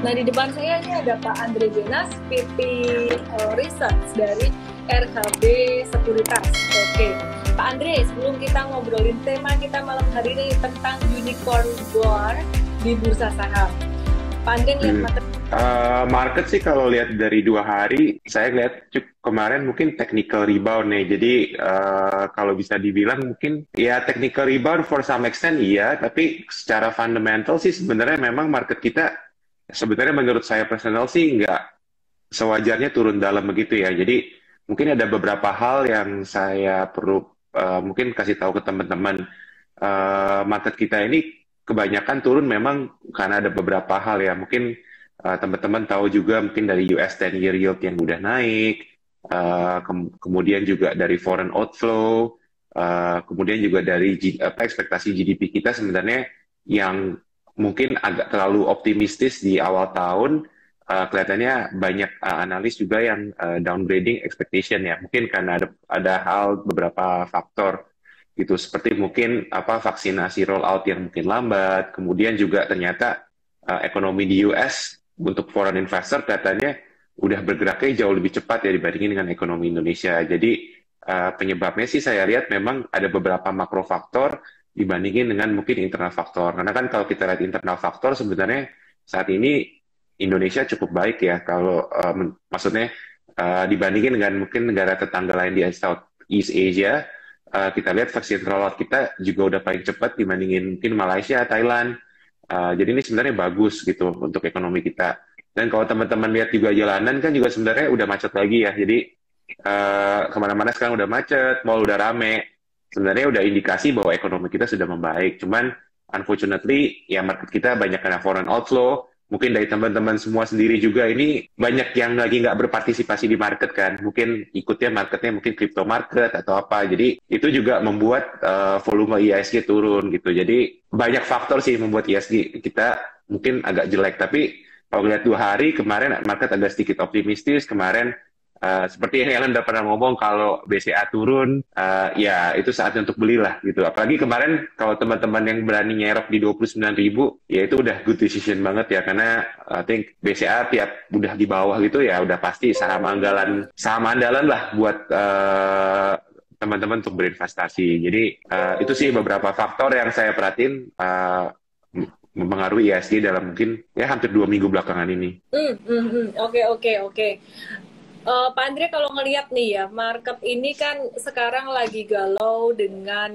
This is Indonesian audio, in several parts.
Nah, di depan saya ini ada Pak Andre Jenas, VP Research dari RHB Sekuritas. Oke, Pak Andre, sebelum kita ngobrolin tema kita malam hari ini tentang unicorn war di bursa saham, Pak Andre lihat materi. Market sih kalau lihat dari 2 hari, saya lihat kemarin mungkin technical rebound nih. Jadi kalau bisa dibilang mungkin ya technical rebound for some extent iya, tapi secara fundamental sih sebenarnya memang market kita sebenarnya menurut saya personal sih nggak sewajarnya turun dalam begitu ya. Jadi mungkin ada beberapa hal yang saya perlu mungkin kasih tahu ke teman-teman. Market kita ini kebanyakan turun memang karena ada beberapa hal ya. Mungkin teman-teman tahu juga mungkin dari US 10-year yield yang udah naik, kemudian juga dari foreign outflow, kemudian juga dari ekspektasi GDP kita sebenarnya yang mungkin agak terlalu optimistis di awal tahun. Kelihatannya banyak analis juga yang downgrading expectation ya, mungkin karena ada hal beberapa faktor gitu, seperti mungkin vaksinasi rollout yang mungkin lambat, kemudian juga ternyata ekonomi di US untuk foreign investor kelihatannya udah bergeraknya jauh lebih cepat ya dibandingin dengan ekonomi Indonesia. Jadi penyebabnya sih saya lihat memang ada beberapa makro faktor dibandingin dengan mungkin internal faktor. Karena kan kalau kita lihat internal faktor sebenarnya saat ini Indonesia cukup baik ya, kalau maksudnya dibandingin dengan mungkin negara tetangga lain di Southeast Asia. Kita lihat vaksin rollout kita juga udah paling cepat dibandingin mungkin Malaysia, Thailand. Jadi ini sebenarnya bagus gitu untuk ekonomi kita. Dan kalau teman-teman lihat juga jalanan kan juga sebenarnya udah macet lagi ya. Jadi kemana-mana sekarang udah macet, mall udah rame. Sebenarnya udah indikasi bahwa ekonomi kita sudah membaik. Cuman unfortunately ya market kita banyak kena foreign outflow. Mungkin dari teman-teman semua sendiri juga ini banyak yang lagi nggak berpartisipasi di market kan. Mungkin ikutnya marketnya mungkin crypto market atau apa. Jadi itu juga membuat volume IISG turun gitu. Jadi banyak faktor sih membuat IISG kita mungkin agak jelek. Tapi kalau lihat 2 hari kemarin market agak sedikit optimistis. Kemarin seperti yang Ellen udah pernah ngomong, kalau BCA turun, ya itu saatnya untuk belilah gitu. Apalagi kemarin kalau teman-teman yang berani nyerok di 29.000, ya itu udah good decision banget ya. Karena I think BCA tiap udah di bawah gitu ya udah pasti saham andalan lah buat teman-teman untuk berinvestasi. Jadi itu sih beberapa faktor yang saya perhatiin mempengaruhi IISG dalam mungkin ya hampir 2 minggu belakangan ini. Oke. Pak Andre, kalau ngelihat nih ya, market ini kan sekarang lagi galau dengan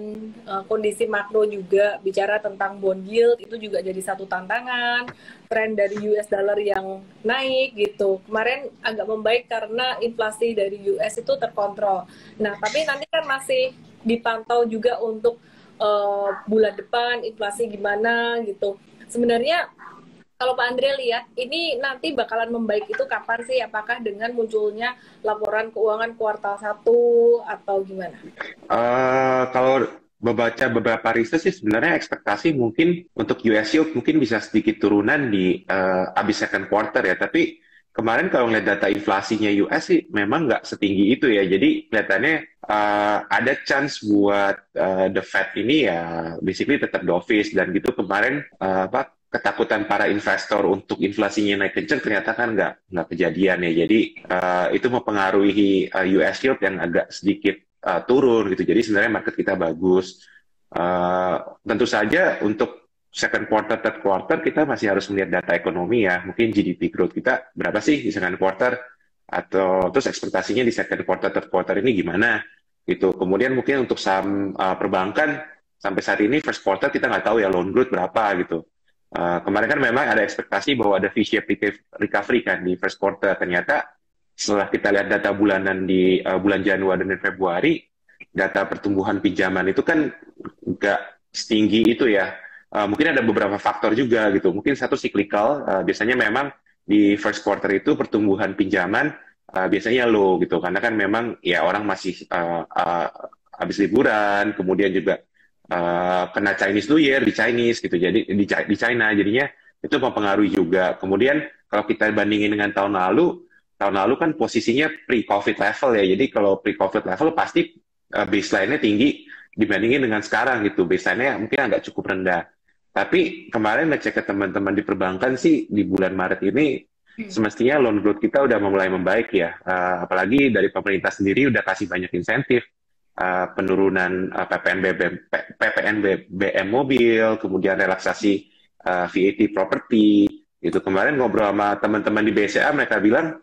kondisi makro juga, bicara tentang bond yield itu juga jadi satu tantangan, tren dari US dollar yang naik gitu. Kemarin agak membaik karena inflasi dari US itu terkontrol. Nah, tapi nanti kan masih dipantau juga untuk bulan depan inflasi gimana gitu. Sebenarnya kalau Pak Andre lihat, ini nanti bakalan membaik itu kapan sih? Apakah dengan munculnya laporan keuangan kuartal 1 atau gimana? Kalau membaca beberapa riset sih sebenarnya ekspektasi mungkin untuk US yield mungkin bisa sedikit turunan di abis second quarter ya. Tapi kemarin kalau ngeliat data inflasinya US sih memang nggak setinggi itu ya. Jadi kelihatannya ada chance buat the Fed ini ya basically tetap dovish dan gitu. Kemarin ketakutan para investor untuk inflasinya naik kenceng ternyata kan nggak kejadian ya. Jadi itu mempengaruhi US yield yang agak sedikit turun gitu. Jadi sebenarnya market kita bagus. Tentu saja untuk second quarter, third quarter kita masih harus melihat data ekonomi ya. Mungkin GDP growth kita berapa sih di second quarter, atau terus ekspektasinya di second quarter, third quarter ini gimana gitu. Kemudian mungkin untuk saham perbankan sampai saat ini first quarter kita nggak tahu ya loan growth berapa gitu. Kemarin kan memang ada ekspektasi bahwa ada V-shaped recovery kan di first quarter. Ternyata setelah kita lihat data bulanan di bulan Januari dan Februari, data pertumbuhan pinjaman itu kan nggak setinggi itu ya. Mungkin ada beberapa faktor juga gitu. Mungkin satu cyclical, biasanya memang di first quarter itu pertumbuhan pinjaman biasanya low gitu. Karena kan memang ya orang masih habis liburan, kemudian juga kena Chinese New Year di Chinese gitu, jadi di China jadinya itu mempengaruhi juga. Kemudian kalau kita bandingin dengan tahun lalu kan posisinya pre-COVID level ya. Jadi kalau pre-COVID level pasti baseline-nya tinggi dibandingin dengan sekarang gitu. Baseline-nya mungkin agak cukup rendah. Tapi kemarin ngecek ke teman-teman di perbankan sih di bulan Maret ini semestinya loan growth kita udah mulai membaik ya. Apalagi dari pemerintah sendiri udah kasih banyak insentif, penurunan PPNBM mobil, kemudian relaksasi VAT properti. Itu kemarin ngobrol sama teman-teman di BCA, mereka bilang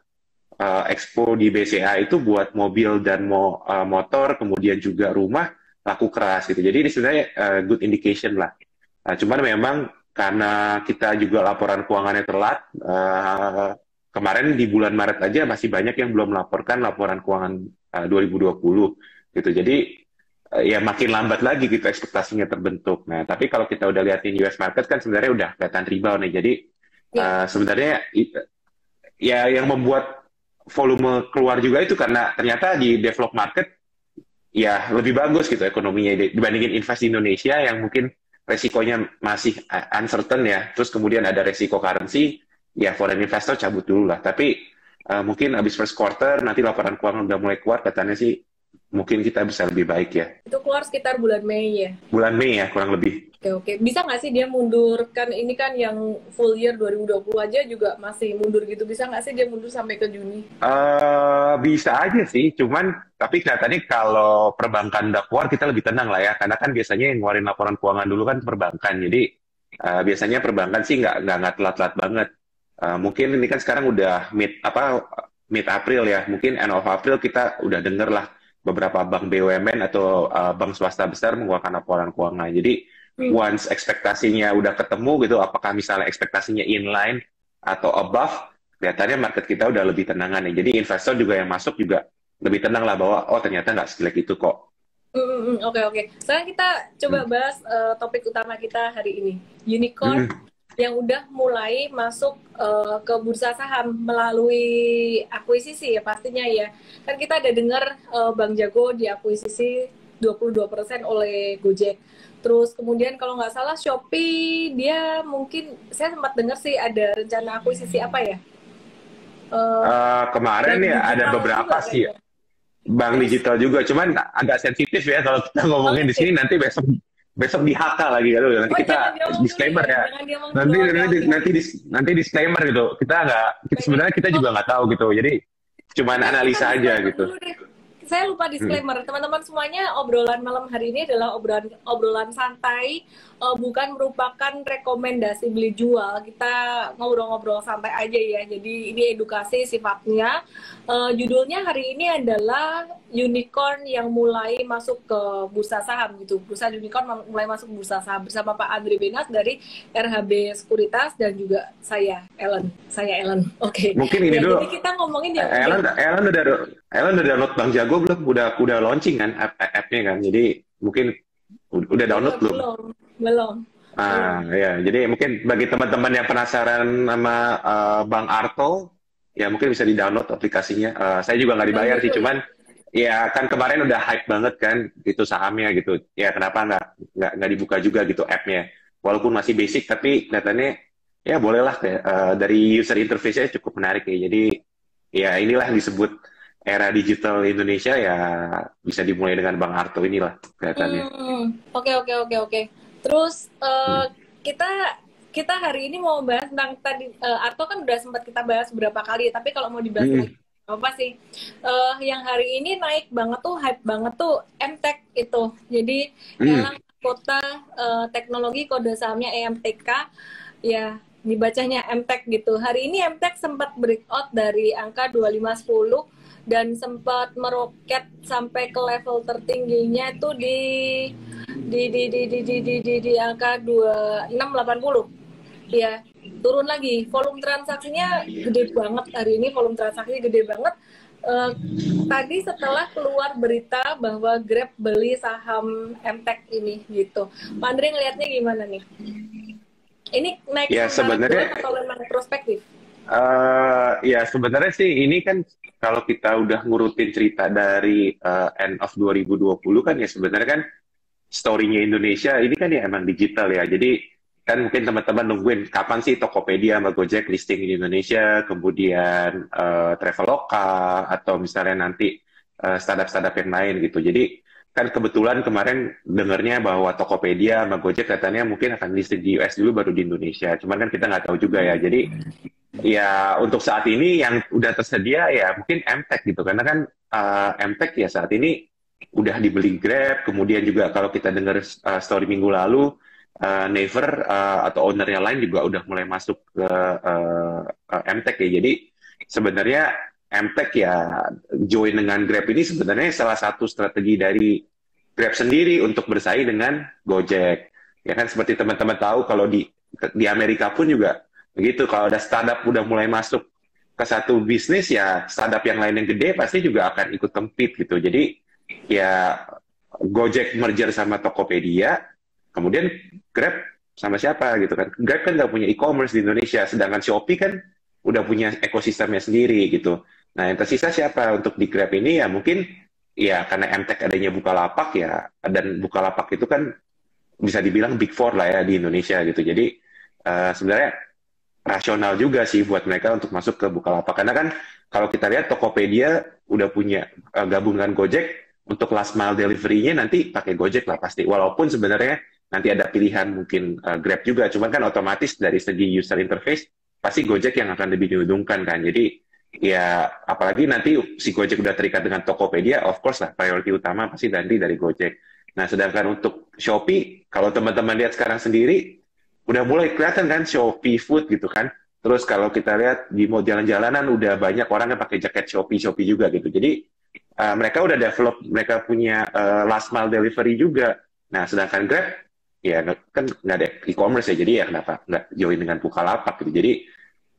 expo di BCA itu buat mobil dan motor, kemudian juga rumah laku keras gitu. Jadi ini sebenarnya good indication lah. Cuman memang karena kita juga laporan keuangannya telat, kemarin di bulan Maret aja masih banyak yang belum melaporkan laporan keuangan 2020 gitu. Jadi ya makin lambat lagi gitu ekspektasinya terbentuk. Nah, tapi kalau kita udah liatin US market kan sebenarnya udah kelihatan rebound nih. Jadi sebenarnya ya yang membuat volume keluar juga itu karena ternyata di developed market ya lebih bagus gitu ekonominya dibandingin invest di Indonesia yang mungkin resikonya masih uncertain ya. Terus kemudian ada resiko currency, ya foreign investor cabut dulu lah. Tapi mungkin habis first quarter nanti laporan keuangan udah mulai keluar, katanya sih mungkin kita bisa lebih baik ya. Itu keluar sekitar bulan Mei ya? Bulan Mei ya kurang lebih. Oke. Bisa nggak sih dia mundur? Kan ini kan yang full year 2020 aja juga masih mundur gitu. Bisa nggak sih dia mundur sampai ke Juni? Bisa aja sih, cuman tapi kelihatannya kalau perbankan udah keluar kita lebih tenang lah ya, karena kan biasanya yang ngeluarin laporan keuangan dulu kan perbankan, jadi biasanya perbankan sih nggak telat-telat banget. Mungkin ini kan sekarang udah mid April ya, mungkin end of April kita udah denger lah beberapa bank BUMN atau bank swasta besar mengeluarkan laporan keuangan. Jadi once ekspektasinya udah ketemu gitu, apakah misalnya ekspektasinya inline atau above, kelihatannya market kita udah lebih tenangan ya. Jadi investor juga yang masuk juga lebih tenang lah bahwa oh ternyata nggak sejelek itu kok. Oke. Sekarang kita coba bahas topik utama kita hari ini. Unicorn yang udah mulai masuk ke bursa saham melalui akuisisi ya pastinya ya. Kan kita ada dengar Bank Jago diakuisisi 22% oleh Gojek. Terus kemudian kalau nggak salah Shopee dia mungkin saya sempat dengar sih ada rencana akuisisi apa ya? Kemarin ya ada beberapa sih ya. Bank digital juga, cuman agak sensitif ya kalau kita ngomongin di sini, nanti besok di-HK lagi kan, nanti kita disclaimer ya. Nanti disclaimer gitu. Sebenarnya kita juga nggak tahu gitu. Jadi cuman analisa aja gitu. Saya lupa disclaimer, teman-teman semuanya, obrolan malam hari ini adalah obrolan santai, bukan merupakan rekomendasi beli jual. Kita ngobrol-ngobrol santai aja ya. Jadi ini edukasi sifatnya. Judulnya hari ini adalah unicorn yang mulai masuk ke bursa saham gitu. Bursa unicorn mulai masuk ke bursa saham bersama Pak Andre Benas dari RHB Sekuritas dan juga saya Ellen. Oke. Mungkin ini dulu. Jadi kita ngomongin yang Ellen udah download Bank Jago belum? Udah launching kan app-nya kan? Jadi mungkin udah download belum. Ya. Jadi mungkin bagi teman-teman yang penasaran sama Bang Arto, ya mungkin bisa di-download aplikasinya. Saya juga nggak dibayar sih, cuman ya kan kemarin udah hype banget kan itu sahamnya gitu. Ya kenapa nggak dibuka juga gitu app-nya? Walaupun masih basic, tapi kelihatannya ya bolehlah dari user interface-nya cukup menarik ya. Jadi ya inilah disebut era digital Indonesia, ya bisa dimulai dengan Bang Arto inilah kelihatannya. Oke. Terus kita hari ini mau bahas tentang tadi Arto kan udah sempat kita bahas beberapa kali, tapi kalau mau dibahas lagi apa sih? Yang hari ini naik banget tuh, hype banget tuh MTech itu. Jadi dalam kota teknologi kode sahamnya EMTK ya. Dibacanya MTech gitu. Hari ini MTech sempat breakout dari angka 2510 dan sempat meroket sampai ke level tertingginya itu di angka 2680. Ya, turun lagi. Volume transaksinya gede banget hari ini, gede banget. Tadi setelah keluar berita bahwa Grab beli saham MTech ini gitu. Pak Andre ngelihatnya gimana nih? Ini naik ya sebenarnya atau memang prospektif? Ya sebenarnya sih ini kan kalau kita udah ngurutin cerita dari end of 2020 kan ya sebenarnya kan story-nya Indonesia ini kan ya emang digital ya. Jadi kan mungkin teman-teman nungguin kapan sih Tokopedia sama Gojek listing di Indonesia, kemudian Traveloka atau misalnya nanti startup-startup yang lain gitu. Jadi kan kebetulan kemarin dengarnya bahwa Tokopedia sama Gojek katanya mungkin akan listed di US dulu baru di Indonesia. Cuman kan kita nggak tahu juga ya. Jadi ya untuk saat ini yang udah tersedia ya mungkin MTech gitu. Karena kan MTech ya saat ini udah dibeli Grab. Kemudian juga kalau kita dengar story minggu lalu, Naver atau ownernya lain juga udah mulai masuk ke MTech ya. Jadi sebenarnya MTech ya join dengan Grab ini sebenarnya salah satu strategi dari Grab sendiri untuk bersaing dengan Gojek. Ya kan seperti teman-teman tahu kalau di Amerika pun juga begitu. Kalau ada startup udah mulai masuk ke satu bisnis ya startup yang lain yang gede pasti juga akan ikut compete gitu. Jadi ya Gojek merger sama Tokopedia, kemudian Grab sama siapa gitu kan. Grab kan nggak punya e-commerce di Indonesia, sedangkan Shopee kan udah punya ekosistemnya sendiri gitu. Nah, yang tersisa siapa untuk di Grab ini ya mungkin ya karena MTech adanya Bukalapak ya, dan Bukalapak itu kan bisa dibilang Big Four lah ya di Indonesia gitu. Jadi sebenarnya rasional juga sih buat mereka untuk masuk ke Bukalapak. Karena kan kalau kita lihat Tokopedia udah punya gabung dengan Gojek, untuk last mile delivery-nya nanti pakai Gojek lah pasti. Walaupun sebenarnya nanti ada pilihan mungkin Grab juga, cuman kan otomatis dari segi user interface pasti Gojek yang akan lebih diuntungkan kan. Jadi ya apalagi nanti si Gojek udah terikat dengan Tokopedia, of course lah priority utama pasti nanti dari Gojek. Nah sedangkan untuk Shopee, kalau teman-teman lihat sekarang sendiri udah mulai kelihatan kan Shopee Food gitu kan. Terus kalau kita lihat di mau jalan-jalanan udah banyak orang yang pakai jaket Shopee juga gitu. Jadi mereka udah develop, mereka punya last mile delivery juga. Nah sedangkan Grab ya kan nggak ada e-commerce ya, jadi ya kenapa nggak join dengan Bukalapak gitu. Jadi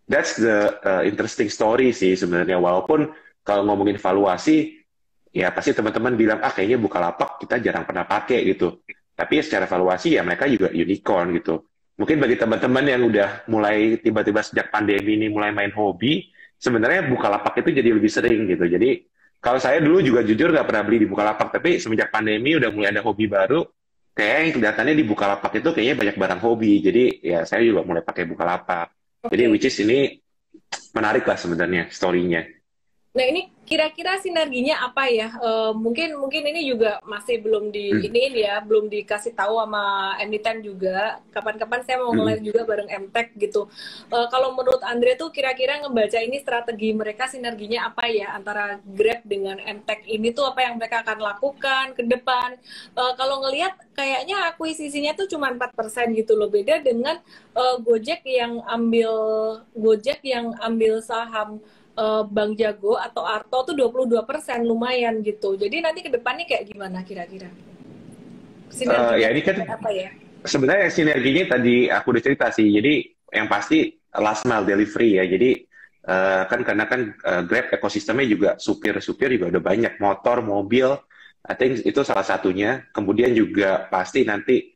that's the interesting story sih sebenarnya. Walaupun kalau ngomongin valuasi, ya pasti teman-teman bilang, kayaknya Bukalapak kita jarang pernah pakai gitu. Tapi secara valuasi ya mereka juga unicorn gitu. Mungkin bagi teman-teman yang udah mulai tiba-tiba sejak pandemi ini mulai main hobi, sebenarnya Bukalapak itu jadi lebih sering gitu. Jadi kalau saya dulu juga jujur nggak pernah beli di Bukalapak, tapi semenjak pandemi udah mulai ada hobi baru, kayaknya kelihatannya di Bukalapak itu kayaknya banyak barang hobi. Jadi ya saya juga mulai pakai Bukalapak. Jadi which is ini menarik lah sebenarnya story-nya. Nah ini kira-kira sinerginya apa ya? Mungkin ini juga masih belum belum dikasih tahu sama emiten juga. Kapan-kapan saya mau mulai juga bareng MTech gitu. Kalau menurut Andre tuh kira-kira ngebaca ini strategi mereka sinerginya apa ya antara Grab dengan MTech ini tuh apa yang mereka akan lakukan ke depan? Kalau ngelihat kayaknya akuisisinya tuh cuma 4% gitu loh, beda dengan Gojek yang ambil saham Bank Jago atau Arto tuh 22%, lumayan gitu. Jadi nanti ke depannya kayak gimana kira-kira? Sinerginya ya ini kan apa ya? sebenarnya sinerginya tadi aku udah cerita sih. Jadi yang pasti last mile delivery ya. Jadi kan karena kan Grab ekosistemnya juga supir juga udah banyak, motor, mobil. I think itu salah satunya. Kemudian juga pasti nanti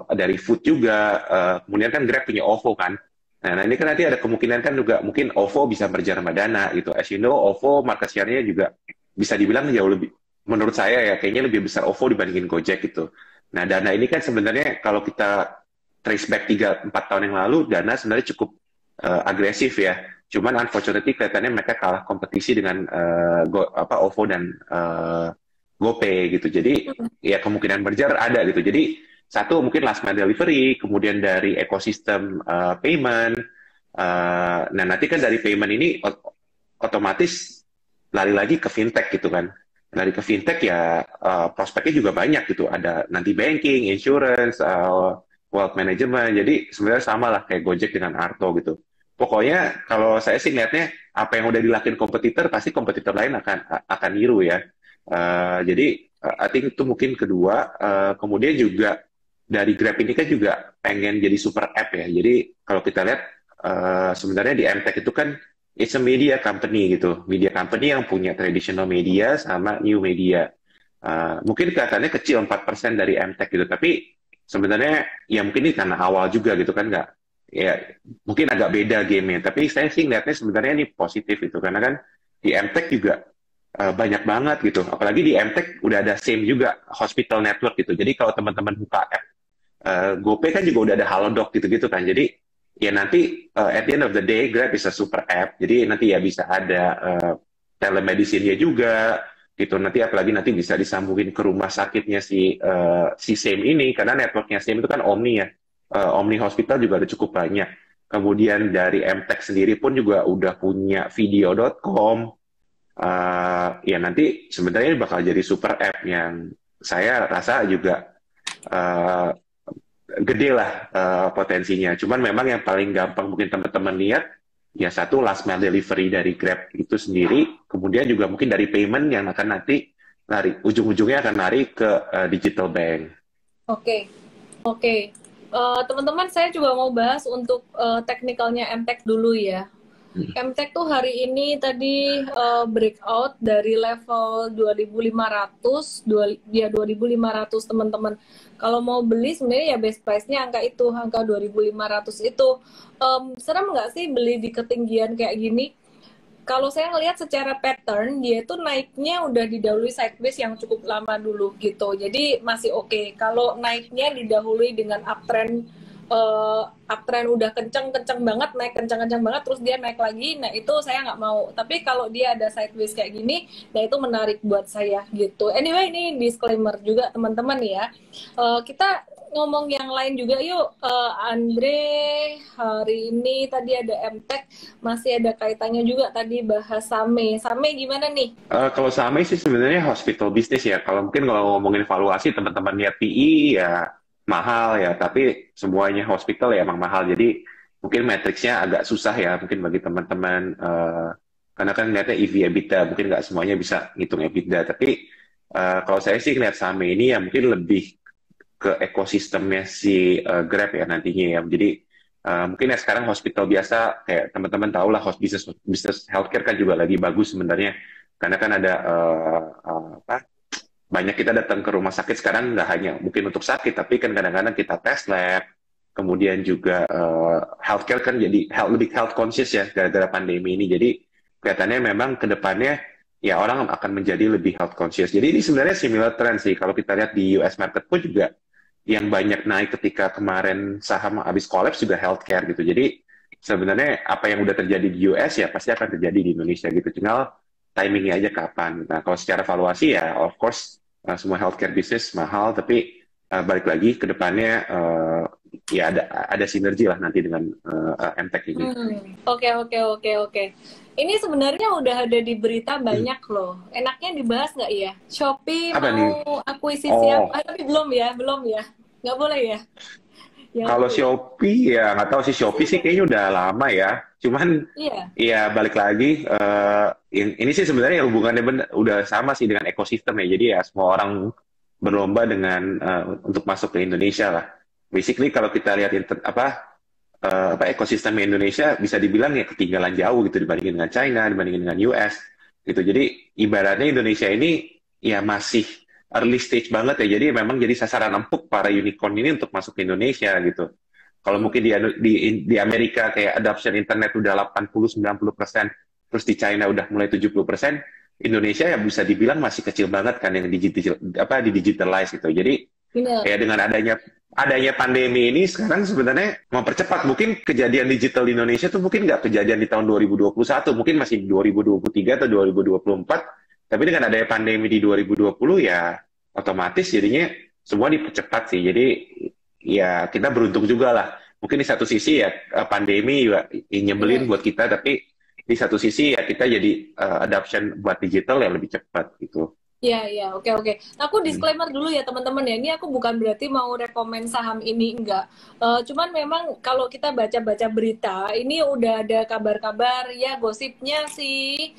dari food juga. Kemudian kan Grab punya OVO kan. Nah, ini kan nanti ada kemungkinan kan juga mungkin OVO bisa merger sama Dana gitu. As you know, OVO market share-nya juga bisa dibilang jauh lebih, menurut saya ya, kayaknya lebih besar OVO dibandingin Gojek gitu. Nah, Dana ini kan sebenarnya kalau kita trace back 3-4 tahun yang lalu, Dana sebenarnya cukup agresif ya. Cuman unfortunately kelihatannya mereka kalah kompetisi dengan OVO dan GoPay gitu. Jadi ya kemungkinan merger ada gitu. Jadi satu mungkin last mile delivery, kemudian dari ekosistem payment. Nah nanti kan dari payment ini otomatis lari lagi ke fintech gitu kan. Lari ke fintech ya prospeknya juga banyak gitu. Ada nanti banking, insurance, wealth management. Jadi sebenarnya sama lah kayak Gojek dengan Arto gitu. Pokoknya kalau saya sih lihatnya apa yang udah dilakukan kompetitor pasti kompetitor lain akan niru ya. Jadi I think itu mungkin kedua. Kemudian juga dari Grab ini kan juga pengen jadi super app ya. Jadi kalau kita lihat sebenarnya di MTech itu kan it's a media company gitu. Media company yang punya traditional media sama new media. Mungkin kelihatannya kecil 4% dari MTech gitu. Tapi sebenarnya ya mungkin ini karena awal juga gitu kan, nggak ya mungkin agak beda gamenya. Tapi saya sih ngeliatnya sebenarnya ini positif gitu. Karena kan di MTech juga banyak banget gitu. Apalagi di MTech udah ada same juga hospital network gitu. Jadi kalau teman-teman buka app GoPay kan juga udah ada Halodoc gitu-gitu kan. Jadi ya nanti at the end of the day Grab is a super app. Jadi nanti ya bisa ada telemedicine-nya juga. gitu. Nanti apalagi nanti bisa disambungin ke rumah sakitnya si Same ini, karena networknya Same itu kan Omni ya. Omni Hospital juga ada cukup banyak. Kemudian dari MTech sendiri pun juga udah punya video.com. Ya nanti sebenarnya bakal jadi super app yang saya rasa juga eh, gede lah potensinya. Cuman memang yang paling gampang mungkin teman-teman lihat ya satu last mile delivery dari Grab itu sendiri, kemudian juga mungkin dari payment yang akan nanti lari ujung-ujungnya akan lari ke digital bank. Oke, oke. Teman-teman, saya juga mau bahas untuk teknikalnya MTech dulu ya. MTech tuh hari ini tadi breakout dari level 2.500, 2.500 teman-teman. Kalau mau beli sebenarnya ya best price-nya angka itu, angka 2.500 itu. Serem nggak sih beli di ketinggian kayak gini? Kalau saya ngelihat secara pattern, dia itu naiknya udah didahului sideways yang cukup lama dulu gitu. Jadi masih oke. Kalau naiknya didahului dengan uptrend udah kenceng banget, naik kenceng banget, terus dia naik lagi, nah itu saya nggak mau. Tapi kalau dia ada sideways kayak gini, nah itu menarik buat saya gitu. Anyway, ini disclaimer juga teman-teman ya. Kita ngomong yang lain juga yuk. Andre, hari ini tadi ada MTech, masih ada kaitannya juga tadi bahas Same. Same gimana nih? Kalau Same sih sebenarnya hospital business ya. Kalau mungkin kalau ngomongin valuasi teman-teman lihat PE ya mahal ya, tapi semuanya hospital ya emang mahal. Jadi mungkin matriksnya agak susah ya mungkin bagi teman-teman karena kan lihatnya EV EBITDA, mungkin nggak semuanya bisa ngitung EBITDA. Tapi kalau saya sih lihat Same ini ya mungkin lebih ke ekosistemnya si Grab ya nantinya ya. Jadi mungkin ya sekarang hospital biasa kayak teman-teman tahu lah bisnis healthcare kan juga lagi bagus sebenarnya karena kan ada apa banyak kita datang ke rumah sakit sekarang nggak hanya mungkin untuk sakit tapi kan kadang-kadang kita tes lab kemudian juga healthcare kan jadi lebih health conscious ya gara-gara pandemi ini. Jadi kelihatannya memang ke depannya ya orang akan menjadi lebih health conscious. Jadi ini sebenarnya similar trend sih kalau kita lihat di US market pun juga yang banyak naik ketika kemarin saham habis kolaps juga healthcare gitu. Jadi sebenarnya apa yang udah terjadi di US ya pasti akan terjadi di Indonesia gitu. Tinggal timingnya aja kapan. Nah kalau secara valuasi ya of course semua healthcare business mahal, tapi balik lagi ke depannya ya ada sinergi lah nanti dengan MTech ini. Oke. Ini sebenarnya udah ada di berita banyak loh. Enaknya dibahas nggak ya? Shopee Apa mau nih? akuisisi apa? Tapi belum ya. Nggak boleh ya? Ya Kalau boleh. Shopee ya nggak tahu sih, Shopee sih kayaknya udah lama ya. Cuman Iya. ya balik lagi ini sih sebenarnya hubungannya udah sama sih dengan ekosistem ya. Jadi ya semua orang berlomba dengan untuk masuk ke Indonesia lah. Basically kalau kita lihat ekosistem Indonesia bisa dibilang ya ketinggalan jauh gitu dibandingin dengan China, dibandingin dengan US gitu. Jadi ibaratnya Indonesia ini ya masih early stage banget ya. Jadi memang jadi sasaran empuk para unicorn ini untuk masuk ke Indonesia gitu. Kalau mungkin di Amerika kayak adoption internet udah 80-90%, terus di China udah mulai 70%, Indonesia ya bisa dibilang masih kecil banget kan yang di digitalize gitu. Jadi Benar. ya dengan adanya pandemi ini sekarang sebenarnya mempercepat mungkin kejadian digital di Indonesia tuh mungkin nggak kejadian di tahun 2021, mungkin masih 2023 atau 2024, tapi dengan adanya pandemi di 2020 ya otomatis jadinya semua dipercepat sih. Jadi ya kita beruntung juga lah. Mungkin di satu sisi ya pandemi juga nyebelin buat kita, tapi di satu sisi ya kita jadi adoption buat digital yang lebih cepat gitu. Iya, oke. Aku disclaimer dulu ya teman-teman ya. Ini aku bukan berarti mau rekomen saham ini, enggak. Cuman memang kalau kita baca-baca berita, ini udah ada kabar-kabar ya gosipnya sih.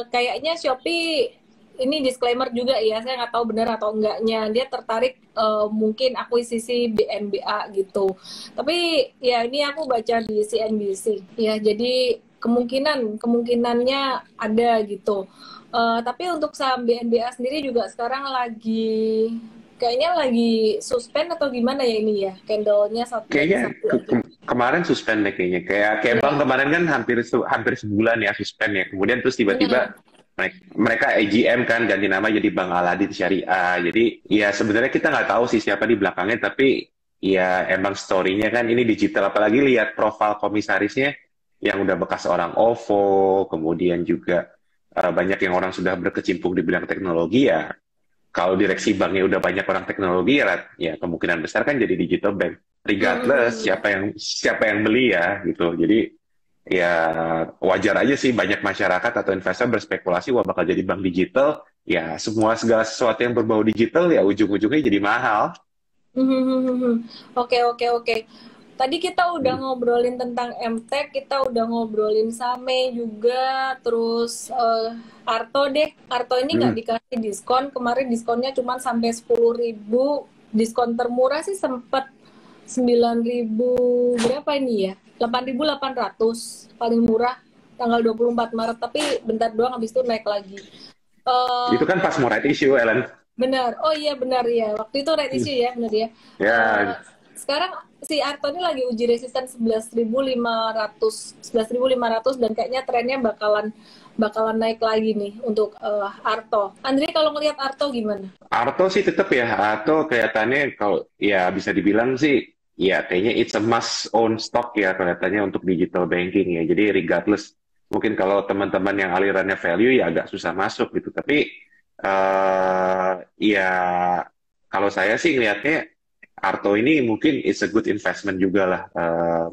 Kayaknya Shopee, ini disclaimer juga ya, saya nggak tahu benar atau enggaknya. Dia tertarik mungkin akuisisi BNBA gitu. Tapi ya ini aku baca di CNBC. Ya, jadi kemungkinannya ada gitu. Tapi untuk saham BNBA sendiri juga sekarang kayaknya lagi suspend atau gimana ya ini ya, candle-nya Kayaknya kemarin suspend deh kayaknya. Kayak Bang kemarin kan hampir sebulan ya suspend ya. Kemudian terus tiba-tiba mereka AGM kan ganti nama jadi Bang Aladin Syariah. Jadi ya sebenarnya kita nggak tahu sih siapa di belakangnya, tapi ya emang story-nya kan ini digital. Apalagi lihat profil komisarisnya yang udah bekas orang OVO, kemudian juga banyak yang orang sudah berkecimpung di bidang teknologi ya. Kalau direksi banknya udah banyak orang teknologi ya kemungkinan besar kan jadi digital bank. Regardless Hmm. siapa yang beli ya gitu. Jadi ya wajar aja sih banyak masyarakat atau investor berspekulasi wah bakal jadi bank digital. Ya segala sesuatu yang berbau digital ya ujung-ujungnya jadi mahal. Oke, oke, oke. Tadi kita udah ngobrolin tentang MTech, kita udah ngobrolin Same juga, terus Arto deh. Arto ini nggak Hmm. dikasih diskon, kemarin diskonnya cuma sampai 10.000. Diskon termurah sih sempet 9.000 berapa ini ya? 8.800 paling murah tanggal 24 Maret, tapi bentar doang habis itu naik lagi. Eh Itu kan pas mau right issue, Ellen. Benar. Oh iya benar ya. Waktu itu red Hmm. issue ya, benar ya. Eh, Ya, Sekarang si Arto ini lagi uji resisten 11.500 dan kayaknya trennya bakalan bakalan naik lagi nih untuk Arto. Andre kalau ngelihat Arto gimana? Arto sih tetap ya, Arto kelihatannya kalau ya bisa dibilang sih, ya kayaknya it's a must own stock ya kelihatannya untuk digital banking ya. Jadi regardless, mungkin kalau teman-teman yang alirannya value ya agak susah masuk gitu. Tapi ya kalau saya sih ngelihatnya Arto ini mungkin it's a good investment juga lah.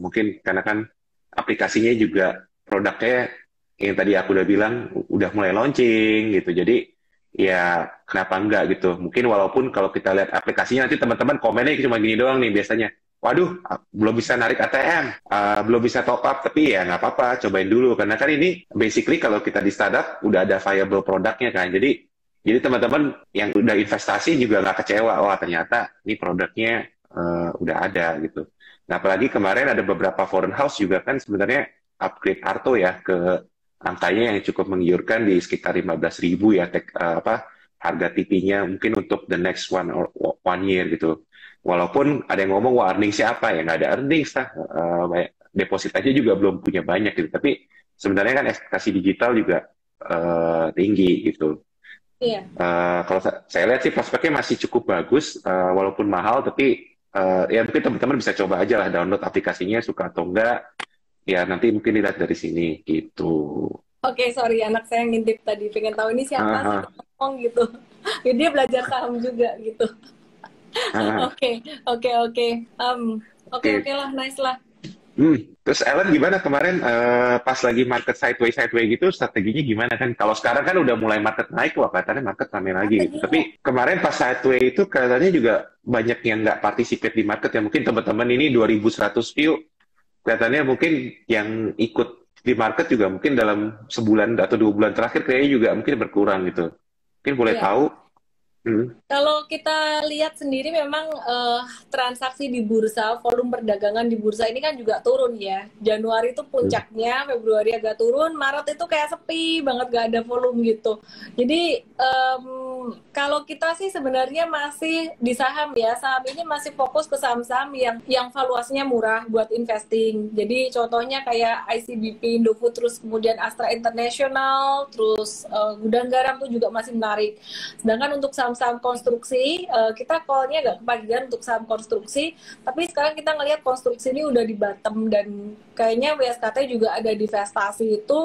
Mungkin karena kan aplikasinya juga produknya yang tadi aku udah bilang udah mulai launching gitu. Jadi ya kenapa enggak gitu. Mungkin walaupun kalau kita lihat aplikasinya nanti teman-teman komennya cuma gini doang nih biasanya. Waduh, belum bisa narik ATM, belum bisa top up, tapi ya nggak apa-apa, cobain dulu. Karena kan ini basically kalau kita di startup udah ada viable produknya kan. Jadi teman-teman yang udah investasi juga nggak kecewa, wah ternyata ini produknya udah ada gitu. Nah apalagi kemarin ada beberapa foreign house juga kan sebenarnya upgrade Arto ya ke angkanya yang cukup menggiurkan di sekitar 15.000 ya apa harga TP-nya mungkin untuk the next one year gitu. Walaupun ada yang ngomong wah earning siapa ya nggak ada earnings lah. Deposit aja juga belum punya banyak gitu. Tapi sebenarnya kan ekspektasi digital juga tinggi gitu. Iya. Kalau saya lihat sih prospeknya masih cukup bagus, walaupun mahal, tapi ya mungkin teman-teman bisa coba aja lah download aplikasinya, suka atau enggak, ya nanti mungkin dilihat dari sini gitu. Oke, sorry anak saya ngintip tadi pengen tahu ini siapa sih Ah, yang ngomong gitu. Dia belajar saham juga gitu. ah, Oke, oke, oke. Oke, oke oke. lah, nice lah. Hmm. Terus Ellen gimana kemarin pas lagi market sideways gitu strateginya gimana kan? Kalau sekarang kan udah mulai market naik, wah kelihatannya market rame lagi gitu. Strateginya Tapi kemarin pas sideways itu kelihatannya juga banyak yang nggak participate di market ya. Mungkin teman-teman ini 2.100 view kelihatannya mungkin yang ikut di market juga mungkin dalam sebulan atau 2 bulan terakhir kayaknya juga mungkin berkurang gitu. Mungkin boleh ya. tahu? Hmm. Kalau kita lihat sendiri memang transaksi di bursa, volume perdagangan di bursa ini kan juga turun ya. Januari itu Hmm. puncaknya, Februari agak turun, Maret itu kayak sepi banget gak ada volume gitu. Jadi kalau kita sih sebenarnya masih di saham ya, saham ini masih fokus ke saham-saham yang valuasinya murah buat investing. Jadi contohnya kayak ICBP, Indofood, terus kemudian Astra International, terus Gudang Garam tuh juga masih menarik. Sedangkan untuk saham-saham konstruksi, kita call-nya nggak kebagian untuk saham konstruksi, tapi sekarang kita ngelihat konstruksi ini udah di bottom dan kayaknya WSKT juga ada divestasi itu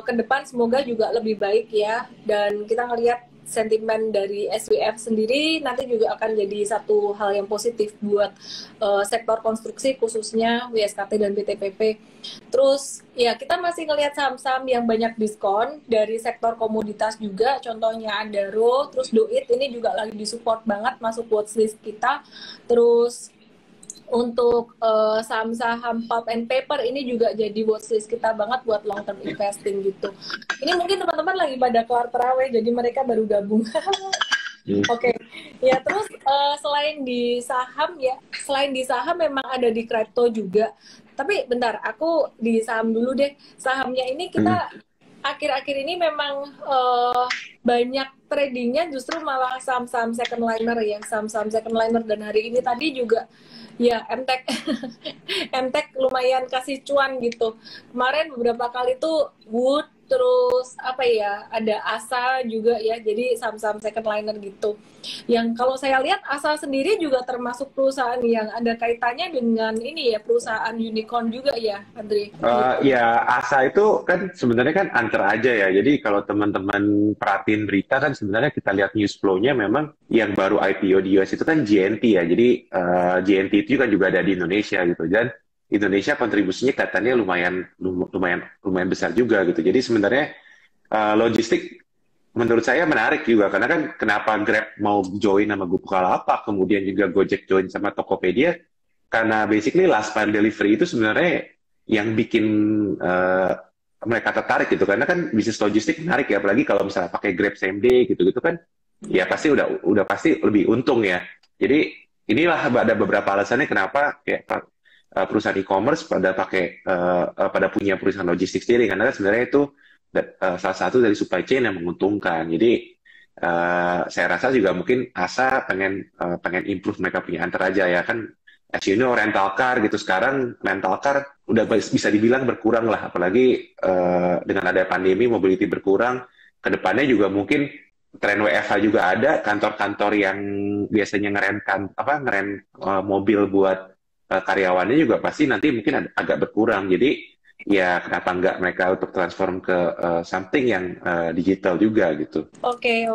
ke depan semoga juga lebih baik ya. Dan kita ngelihat sentimen dari SWF sendiri nanti juga akan jadi satu hal yang positif buat sektor konstruksi khususnya WSKT dan BTPP. Terus ya kita masih ngelihat saham-saham yang banyak diskon dari sektor komoditas juga, contohnya Adaro, terus Doit ini juga lagi disupport banget masuk watchlist kita. Terus untuk saham-saham pulp and paper ini juga jadi watchlist kita banget buat long term investing gitu. Ini mungkin teman-teman lagi pada keluar terawih jadi mereka baru gabung. Hmm. Oke, ya terus selain di saham memang ada di kripto juga. Tapi bentar, aku di saham dulu deh. Sahamnya ini Hmm. kita akhir-akhir ini memang banyak tradingnya justru malah saham-saham second liner ya, saham-saham second liner dan hari ini tadi juga ya MTech MTech lumayan kasih cuan gitu. Kemarin beberapa kali tuh Wood terus apa ya, ada ASA juga ya, jadi saham-saham second liner gitu. Yang kalau saya lihat ASA sendiri juga termasuk perusahaan yang ada kaitannya dengan ini ya, perusahaan unicorn juga ya, Andre. Gitu. Ya, ASA itu kan sebenarnya kan antar aja ya. Jadi kalau teman-teman perhatiin berita kan sebenarnya kita lihat news flow-nya memang yang baru IPO di US itu kan GNT ya. Jadi GNT itu kan juga ada di Indonesia gitu. Dan Indonesia kontribusinya katanya lumayan besar juga gitu. Jadi sebenarnya logistik menurut saya menarik juga karena kan kenapa Grab mau join sama Bukalapak, kemudian juga Gojek join sama Tokopedia karena basically last mile delivery itu sebenarnya yang bikin eh, mereka tertarik gitu karena kan bisnis logistik menarik ya apalagi kalau misalnya pakai Grab same day gitu-gitu kan ya pasti udah pasti lebih untung ya. Jadi inilah ada beberapa alasannya kenapa kayak perusahaan e-commerce pada punya perusahaan logistik sendiri karena kan sebenarnya itu salah satu dari supply chain yang menguntungkan. Jadi saya rasa juga mungkin ASA pengen improve mereka punya antar aja ya kan. As you know, rental car gitu sekarang rental car udah bisa dibilang berkurang lah, apalagi dengan ada pandemi mobility berkurang. Kedepannya juga mungkin tren WFH juga ada, kantor-kantor yang biasanya ngeren mobil buat karyawannya juga pasti nanti mungkin agak berkurang. Jadi ya kenapa nggak mereka untuk transform ke something yang digital juga gitu. Oke.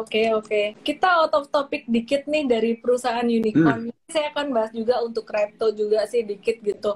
Kita out of topic dikit nih dari perusahaan unicorn. Saya akan bahas juga untuk crypto juga sih dikit gitu.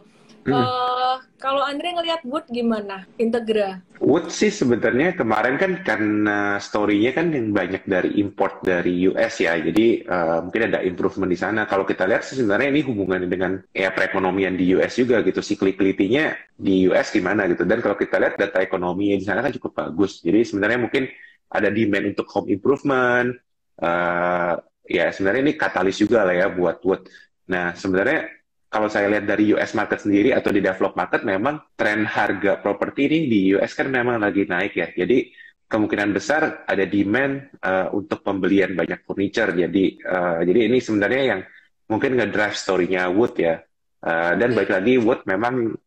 Kalau Andre ngelihat Wood gimana? Integra? Wood sih sebenarnya kemarin kan karena story-nya kan yang banyak dari import dari US ya, jadi mungkin ada improvement di sana. Kalau kita lihat sih sebenarnya ini hubungannya dengan ya perekonomian di US juga gitu, cyclicality-nya di US gimana gitu. Dan kalau kita lihat data ekonomi di sana kan cukup bagus. Jadi sebenarnya mungkin ada demand untuk home improvement. eh, Ya sebenarnya ini katalis juga lah ya buat Wood. Nah sebenarnya kalau saya lihat dari US market sendiri atau di develop market memang tren harga properti ini di US kan memang lagi naik ya. Jadi kemungkinan besar ada demand untuk pembelian banyak furniture. Jadi ini sebenarnya yang mungkin nge-drive story-nya Wood ya. Dan balik lagi Wood memang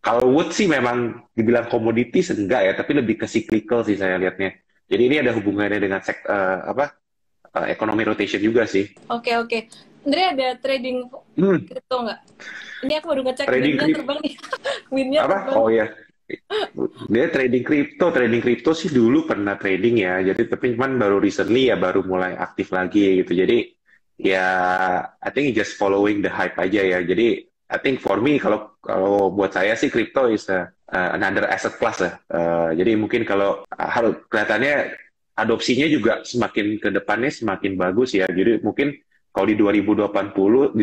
kalau Wood sih memang dibilang komoditi enggak ya, tapi lebih ke cyclical sih saya lihatnya. Jadi ini ada hubungannya dengan ekonomi rotation juga sih. Oke. Andre ada trading crypto nggak? Ini aku baru ngecek Trading win-nya terbang nih. Win-nya apa? terbang. Oh ya, dia trading kripto sih dulu pernah trading ya. Jadi tapi cuman baru recently ya baru mulai aktif lagi gitu. Jadi ya I think just following the hype aja ya. Jadi I think for me kalau buat saya sih kripto is another asset class lah. Jadi mungkin kalau harus kelihatannya adopsinya juga semakin ke depannya semakin bagus ya. Jadi mungkin kalau di 2018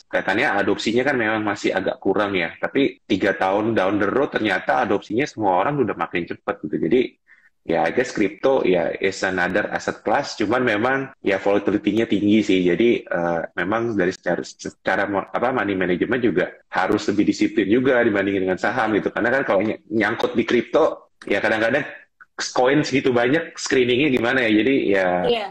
kelihatannya adopsinya kan memang masih agak kurang ya. Tapi 3 tahun down the road ternyata adopsinya semua orang udah makin cepat gitu. Jadi ya I guess crypto ya is another asset class. Cuman memang ya volatility-nya tinggi sih. Jadi memang dari secara money management juga harus lebih disiplin juga dibandingin dengan saham gitu. Karena kan kalau nyangkut di crypto ya kadang-kadang koin segitu banyak screeningnya gimana ya. Jadi ya Iya.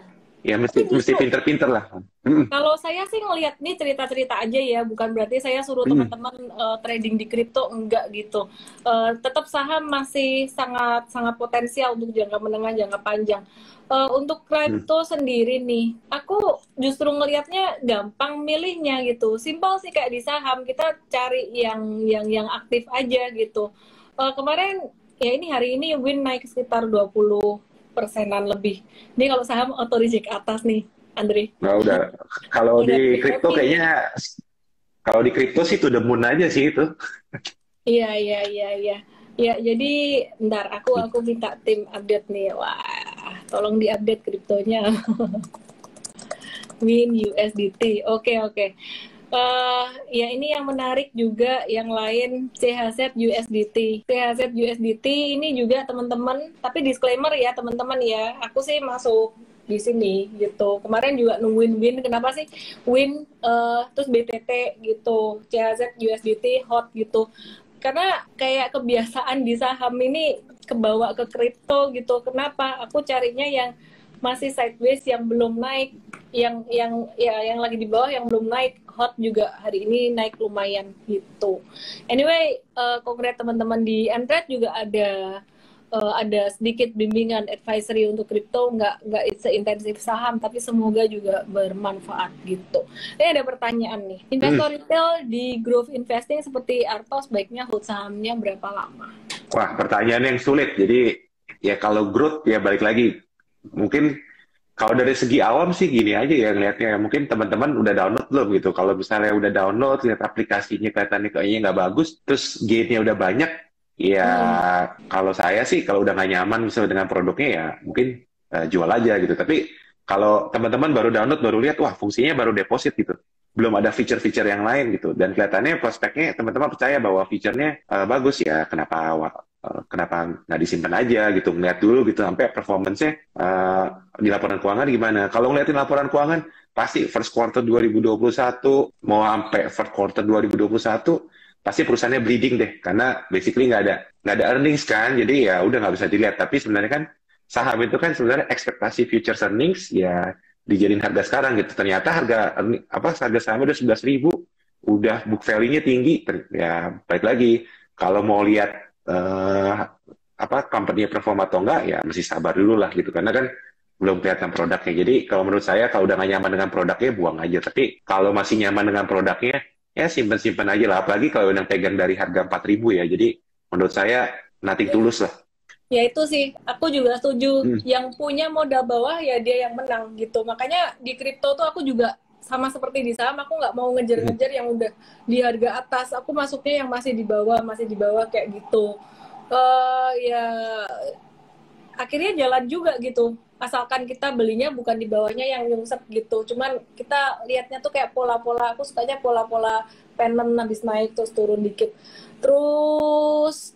ya mesti pinter-pinter lah. Kalau saya sih ngelihat nih cerita-cerita aja ya, bukan berarti saya suruh teman-teman trading di kripto, enggak gitu. Tetap saham masih sangat sangat potensial untuk jangka menengah, jangka panjang. Untuk kripto sendiri nih, aku justru ngelihatnya gampang milihnya gitu. Simpel sih kayak di saham, kita cari yang aktif aja gitu. Kemarin ya ini hari ini Win naik sekitar 20%-an lebih. Ini kalau saham auto reject atas nih, Andre. Nah, udah. Kalau Udah di kripto happy. kayaknya, kalau di kripto sih to the moon aja sih itu. Iya. Ya, jadi ntar aku minta tim update nih. Wah, tolong diupdate kriptonya. Win USDT. Oke. Ya ini yang menarik juga yang lain CHZ USDT. CHZ USDT ini juga teman-teman, tapi disclaimer ya teman-teman ya. Aku sih masuk di sini gitu. Kemarin juga nungguin Win. Kenapa sih Win terus BTT gitu. CHZ USDT hot gitu. Karena kayak kebiasaan di saham ini kebawa ke kripto gitu. Kenapa? Aku carinya yang masih sideways, yang belum naik, yang lagi di bawah, yang belum naik. Hot juga hari ini naik lumayan gitu. Anyway, congrats teman-teman di Entred juga ada ada sedikit bimbingan advisory untuk kripto, nggak seintensif saham, tapi semoga juga bermanfaat gitu. Ini ada pertanyaan nih, investor retail di growth investing seperti Arto sebaiknya hold sahamnya berapa lama? Wah, pertanyaan yang sulit. Jadi ya kalau growth ya balik lagi. Mungkin kalau dari segi awam sih gini aja ya ngelihatnya. Mungkin teman-teman udah download belum gitu. Kalau misalnya udah download, lihat aplikasinya kelihatannya kayaknya nggak bagus, terus gainnya udah banyak, ya kalau saya sih kalau udah nggak nyaman misalnya dengan produknya ya mungkin jual aja gitu. Tapi kalau teman-teman baru download, baru lihat, wah fungsinya baru deposit gitu. Belum ada fitur-fitur yang lain gitu. Dan kelihatannya prospeknya teman-teman percaya bahwa fiturnya bagus ya, kenapa nggak disimpan aja gitu, ngeliat dulu gitu sampai performance-nya di laporan keuangan gimana. Kalau ngeliatin laporan keuangan pasti first quarter 2021 mau sampai first quarter 2021 pasti perusahaannya bleeding deh, karena basically nggak ada earnings kan, jadi ya udah nggak bisa dilihat. Tapi sebenarnya kan saham itu kan sebenarnya ekspektasi future earnings ya dijadiin harga sekarang gitu. Ternyata harga sahamnya udah 11.000, udah book value-nya tinggi. Ya baik lagi kalau mau lihat company perform atau enggak ya mesti sabar dulu lah gitu, karena kan belum kelihatan produknya. Jadi kalau menurut saya kalau udah nggak nyaman dengan produknya buang aja, tapi kalau masih nyaman dengan produknya ya simpen-simpen aja lah, apalagi kalau yang pegang dari harga 4.000 ya. Jadi menurut saya nothing tulus lah. Ya itu sih, aku juga setuju. Yang punya modal bawah ya dia yang menang gitu. Makanya di kripto tuh aku juga sama seperti di saham, aku nggak mau ngejar-ngejar yang udah di harga atas. Aku masuknya yang masih di bawah kayak gitu. Ya akhirnya jalan juga gitu. Asalkan kita belinya bukan di bawahnya yang nyungsep gitu. Cuman kita lihatnya tuh kayak pola-pola. Aku sukanya pola-pola pennant habis naik terus turun dikit. Terus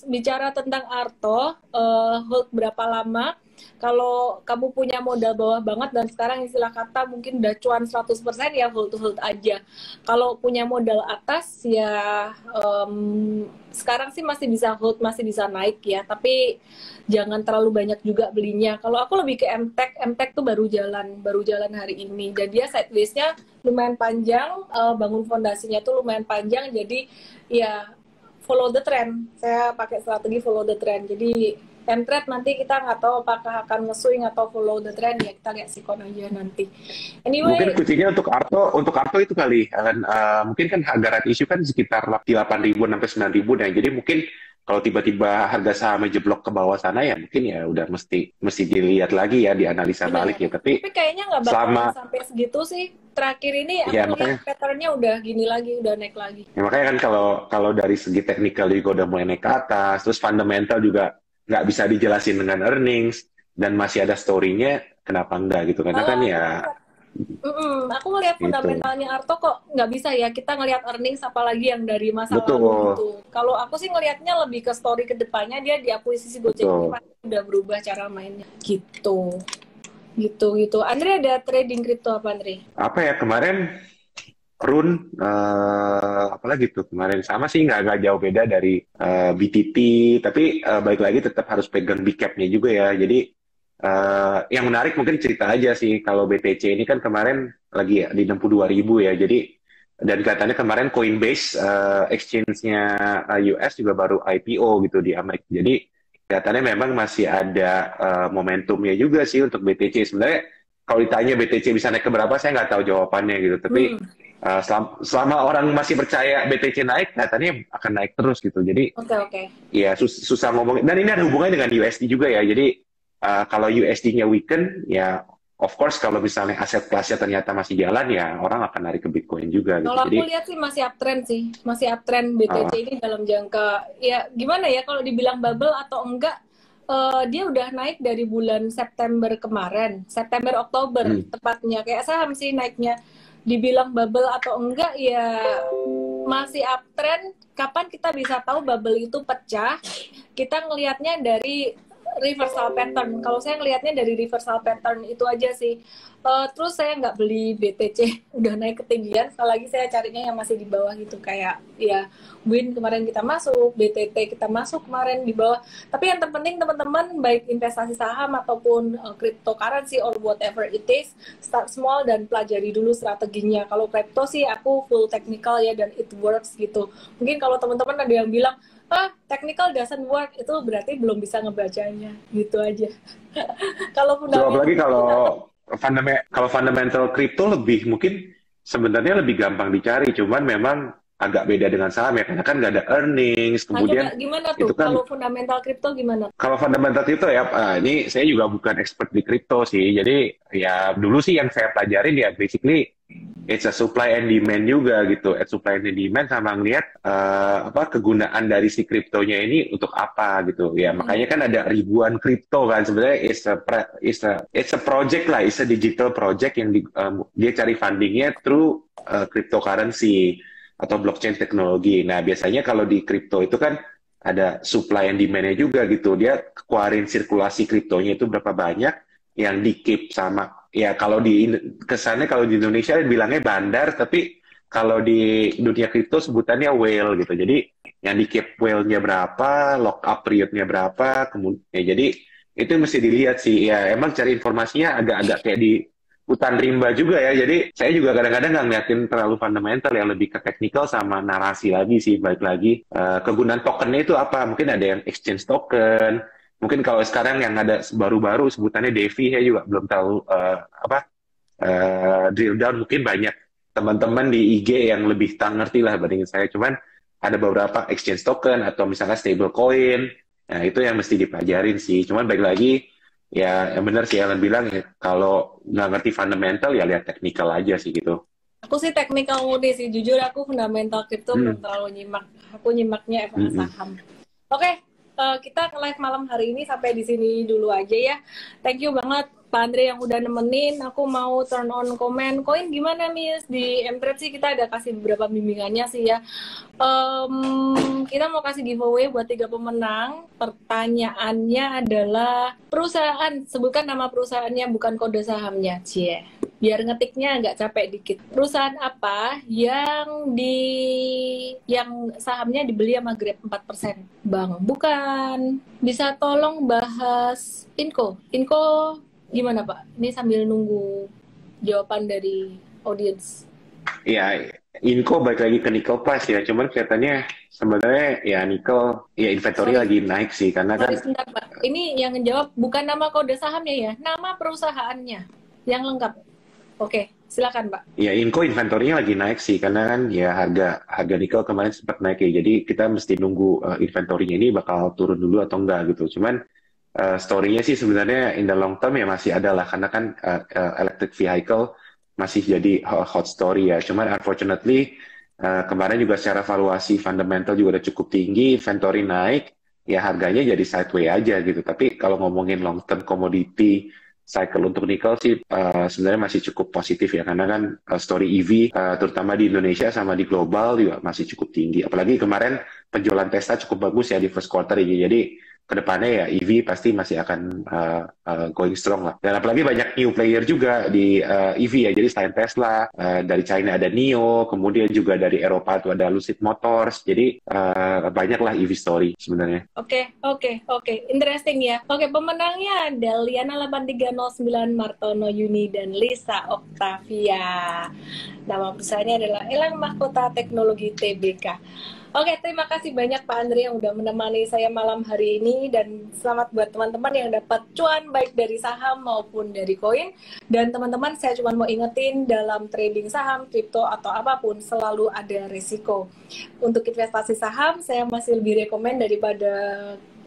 bicara tentang Arto, hold berapa lama? Kalau kamu punya modal bawah banget dan sekarang istilah kata mungkin udah cuan 100% ya hold to hold aja. Kalau punya modal atas ya sekarang sih masih bisa hold, masih bisa naik ya, tapi jangan terlalu banyak juga belinya. Kalau aku lebih ke MTech tuh baru jalan hari ini dan dia sideways-nya lumayan panjang, bangun fondasinya tuh lumayan panjang, jadi ya follow the trend. Saya pakai strategi follow the trend. Jadi trend nanti kita nggak tahu apakah akan nge-swing atau follow the trend, ya kita lihat sikon aja nanti. Anyway, mungkin kuncinya untuk Arto itu kali mungkin kan harga right issue kan sekitar di 8.000 sampai 9.000 dan jadi mungkin kalau tiba-tiba harga sahamnya jeblok ke bawah sana ya mungkin ya udah mesti dilihat lagi ya, dianalisa balik ya. Tapi kayaknya nggak bakal sampai segitu sih. Terakhir ini aku lihat patternnya udah gini lagi, udah naik lagi. Ya, makanya kan kalau dari segi teknikal juga udah mulai naik ke atas, terus fundamental juga nggak bisa dijelasin dengan earnings dan masih ada story-nya, kenapa enggak gitu, karena kan ya aku ngelihat fundamentalnya Arto kok nggak bisa ya kita ngelihat earnings apalagi yang dari masa lalu gitu. Kalau aku sih ngelihatnya lebih ke story kedepannya, dia di akuisisi Gojek ini pasti udah berubah cara mainnya gitu. Andre ada trading kripto apa Andre? Apa ya kemarin Run, apalagi tuh kemarin sama sih nggak jauh beda dari BTT, tapi balik lagi tetap harus pegang big cap-nya juga ya. Jadi yang menarik mungkin cerita aja sih, kalau BTC ini kan kemarin lagi di 62.000 ya. Jadi dan kelihatannya kemarin Coinbase exchange-nya US juga baru IPO gitu di Amerika. Jadi kelihatannya memang masih ada momentumnya juga sih untuk BTC. Sebenarnya kalau ditanya BTC bisa naik ke berapa, saya nggak tahu jawabannya gitu. Tapi selama orang masih percaya BTC naik, kelihatannya akan naik terus gitu. Jadi ya susah ngomongin. Dan ini ada hubungannya dengan USD juga ya. Jadi kalau USD-nya weaken, ya of course kalau misalnya aset kelasnya ternyata masih jalan, ya orang akan narik ke Bitcoin juga. Gitu. Kalau aku lihat sih masih uptrend BTC ini dalam jangka, ya gimana ya kalau dibilang bubble atau enggak, dia udah naik dari bulan September kemarin, Oktober tepatnya, kayak saham sih naiknya. Dibilang bubble atau enggak ya masih uptrend. Kapan kita bisa tahu bubble itu pecah? Kita ngelihatnya dari reversal pattern. Kalau saya ngelihatnya dari reversal pattern itu aja sih. Terus saya nggak beli BTC, udah naik ketinggian. Sekali lagi saya carinya yang masih di bawah gitu, kayak ya Win kemarin kita masuk, BTT kita masuk kemarin di bawah. Tapi yang terpenting teman-teman, baik investasi saham ataupun cryptocurrency or whatever it is, start small dan pelajari dulu strateginya. Kalau crypto sih aku full technical ya, dan it works gitu. Mungkin kalau teman-teman ada yang bilang technical doesn't work, itu berarti belum bisa ngebacanya, gitu aja. Kalau So, fundamental apalagi itu kalau fundamental crypto lebih mungkin sebenarnya lebih gampang dicari, cuman memang agak beda dengan saham ya, karena kan nggak ada earnings, nah coba kemudian gimana tuh itu kan kalau fundamental crypto gimana? kalau fundamental crypto ya, ini saya juga bukan expert di crypto sih, jadi ya dulu sih yang saya pelajarin ya basically it's a supply and demand juga gitu, supply and demand sama ngelihat apa kegunaan dari si kriptonya ini untuk apa gitu ya, makanya kan ada ribuan kripto kan sebenarnya it's a project lah, it's a digital project yang dia cari fundingnya through cryptocurrency atau blockchain teknologi. Nah biasanya kalau di kripto itu kan ada supply and demand-nya juga gitu, dia keluarin sirkulasi kriptonya itu berapa banyak yang di keep sama ya, kalau di kesannya kalau di Indonesia bilangnya bandar, tapi kalau di dunia kripto sebutannya whale gitu. Jadi yang di keep whale-nya berapa, lock up period-nya berapa, kemudian ya, jadi itu mesti dilihat sih. Ya emang cari informasinya agak-agak kayak di hutan rimba juga ya. Jadi saya juga kadang-kadang nggak ngeliatin terlalu fundamental, yang lebih ke technical sama narasi lagi sih. Balik lagi kegunaan tokennya itu apa? Mungkin ada yang exchange token. Mungkin kalau sekarang yang ada baru-baru sebutannya DeFi, saya juga belum tahu apa drill down. Mungkin banyak teman-teman di IG yang lebih ngerti lah bandingin saya. Cuman ada beberapa exchange token atau misalnya stable coin. Nah itu yang mesti dipelajarin sih. Cuman balik lagi ya yang benar sih Alan bilang ya, kalau nggak ngerti fundamental ya lihat technical aja sih gitu. Aku sih technical murni sih, jujur aku fundamental crypto belum terlalu nyimak, aku nyimaknya saham. Oke, kita live malam hari ini sampai di sini dulu aja ya. Thank you banget Pak Andre yang udah nemenin. Aku mau turn on komen. Koin gimana Miss? Di Mtrade sih kita ada kasih beberapa bimbingannya sih ya. Kita mau kasih giveaway buat 3 pemenang. Pertanyaannya adalah perusahaan, sebutkan nama perusahaannya bukan kode sahamnya. Cie. Biar ngetiknya agak capek dikit. Perusahaan apa yang sahamnya dibeli sama Grab 4%? Bang, bukan. Bisa tolong bahas Inco. Inco gimana Pak? Ini sambil nunggu jawaban dari audiens. Ya, Inco balik lagi ke nickel price ya. Cuman kelihatannya sebenarnya ya nickel ya inventory lagi naik sih karena kan. Sebentar, Pak. Ini yang jawab bukan nama kode sahamnya ya, nama perusahaannya yang lengkap. Oke, silakan Pak. Ya, Inco inventory-nya lagi naik sih, karena kan ya harga nikel kemarin sempat naik ya, jadi kita mesti nunggu inventory-nya ini bakal turun dulu atau enggak gitu. Cuman story-nya sih sebenarnya in the long term ya masih ada lah, karena kan electric vehicle masih jadi hot story ya. Cuman unfortunately kemarin juga secara valuasi fundamental juga udah cukup tinggi, inventory naik, ya harganya jadi sideways aja gitu. Tapi kalau ngomongin long term commodity cycle untuk nikel sih sebenarnya masih cukup positif ya, karena kan story EV terutama di Indonesia sama di global juga masih cukup tinggi. Apalagi kemarin penjualan Tesla cukup bagus ya di first quarter ini. Jadi kedepannya ya EV pasti masih akan going strong lah. Dan apalagi banyak new player juga di EV ya. Jadi selain Tesla, dari China ada NIO, kemudian juga dari Eropa itu ada Lucid Motors. Jadi banyaklah EV story sebenarnya. Oke. Interesting ya. Oke, pemenangnya ada Liana 8309, Martono Yuni, dan Lisa Octavia. Nama perusahaannya adalah Elang Mahkota Teknologi Tbk. Oke, terima kasih banyak Pak Andre yang udah menemani saya malam hari ini, dan selamat buat teman-teman yang dapat cuan baik dari saham maupun dari koin. Dan teman-teman, saya cuma mau ingetin dalam trading saham, kripto atau apapun selalu ada risiko. Untuk investasi saham saya masih lebih rekomen daripada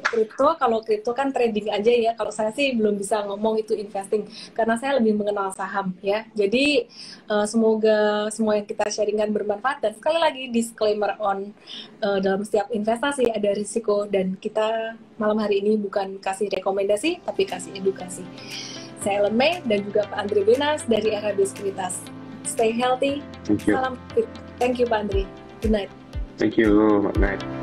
kripto. Kalau kripto kan trading aja ya. Kalau saya sih belum bisa ngomong itu investing karena saya lebih mengenal saham ya. Jadi semoga semua yang kita sharingkan bermanfaat, dan sekali lagi disclaimer on dalam setiap investasi ada risiko, dan kita malam hari ini bukan kasih rekomendasi tapi kasih edukasi. Saya Ellen May dan juga Pak Andre Benas dari RHB Sekuritas. Stay healthy. Salam fit. Thank you Pak Andre. Good night. Thank you. Good night.